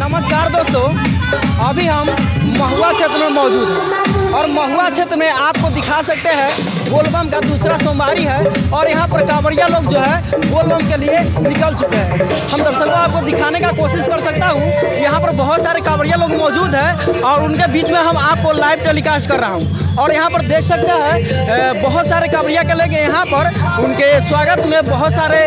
नमस्कार दोस्तों, अभी हम महुआ क्षेत्र में मौजूद हैं और महुआ क्षेत्र में आपको दिखा सकते हैं बोलबम का दूसरा सोमवारी है और यहाँ पर कांवरिया लोग जो है बोलबम के लिए निकल चुके हैं। हम दर्शकों आपको दिखाने का कोशिश कर सकता हूँ, यहाँ पर बहुत सारे कांवरिया लोग मौजूद हैं और उनके बीच में हम आपको लाइव टेलीकास्ट कर रहा हूँ। और यहाँ पर देख सकते हैं बहुत सारे कांवरिया के लोग यहाँ पर उनके स्वागत में बहुत सारे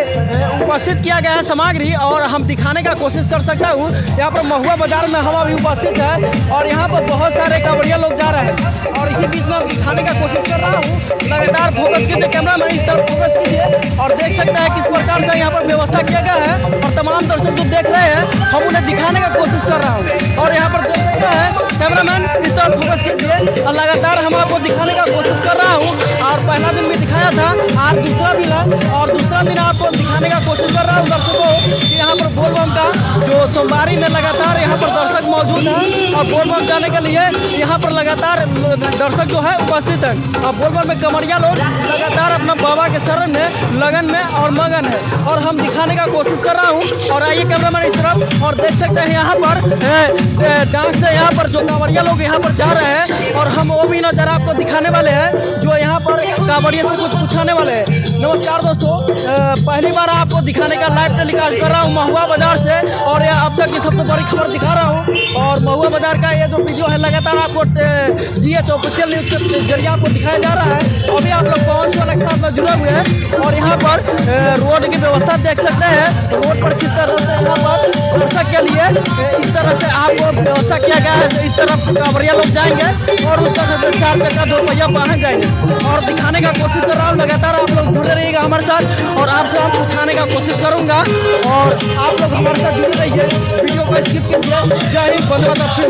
उपस्थित किया गया है सामग्री और हम दिखाने का कोशिश कर सकता हूँ। यहाँ पर महुआ बाजार में हम अभी उपस्थित है और यहाँ पर बहुत सारे कांवरिया लोग जा रहे हैं और इसी बीच में हम दिखाने का कोशिश कर रहा हूँ। लगातार फोकस कीजिए, कैमरा मैन इस तरफ फोकस कीजिए और देख सकते हैं किस प्रकार से यहाँ पर व्यवस्था किया गया है और तमाम दर्शक जो देख रहे हैं हम उन्हें दिखाने का कोशिश कर रहा हूँ। और यहाँ पर देख सकते हैं कैमरा मैन इस तरफ फोकस कीजिए और लगातार हम आपको दिखाने का कोशिश कर रहा हूँ। और पहला दिन भी दिखाया था, आज दूसरा दिन है और दूसरा दिन आपको दिखाने का कोशिश कर रहा हूँ दर्शकों कि यहाँ पर बोलबम का जो सोमवारी में लगातार यहाँ पर दर्शक मौजूद हैं और बोलबम जाने के लिए यहाँ पर लगातार दर्शक जो है उपस्थित है और बोलबम में कमरिया लोग लगातार अपना बाबा के शरण में लगन में और मगन है और हम दिखाने का कोशिश कर रहा हूँ। और आइए कैमरा मैन इस तरफ और देख सकते हैं यहाँ पर डाक से यहाँ पर जो कांवरिया लोग यहाँ पर जा रहे हैं और हम वो भी नज़ारा आपको दिखाने वाले हैं जो यहाँ पर कांवरिया से कुछ पूछाने वाले हैं। नमस्कार दोस्तों, पहली बार आपको दिखाने का लाइव टेलीकास्ट कर रहा हूँ महुआ बाजार से और अब तक की सबसे बड़ी खबर दिखा रहा हूँ। और महुआ बाजार का ये जो वीडियो है लगातार आपको GH ऑफिशियल न्यूज़ के जरिए आपको दिखाया जा रहा है। अभी आप लोग पवन सोना के साथ में जुड़े हुए हैं और यहाँ पर रोड की व्यवस्था देख सकते हैं। रोड पर किस तरह से यहाँ पर दर्शक के लिए इस तरह से आपको व्यवस्था किया गया है। इस तरफ से कांवरिया लोग जाएंगे और उस तरह से 4 चक्का 2 पहिया वाहन जाएंगे और दिखाने का कोशिश कर रहा हूँ। लगातार आप लोग जुड़े रहिएगा हमारे साथ और आपसे हम पूछाने का कोशिश करूँगा और आप लोग हमारे साथ जुड़े रहिए, वीडियो को स्किप कीजिए। जय हिंद, वंदे मातरम।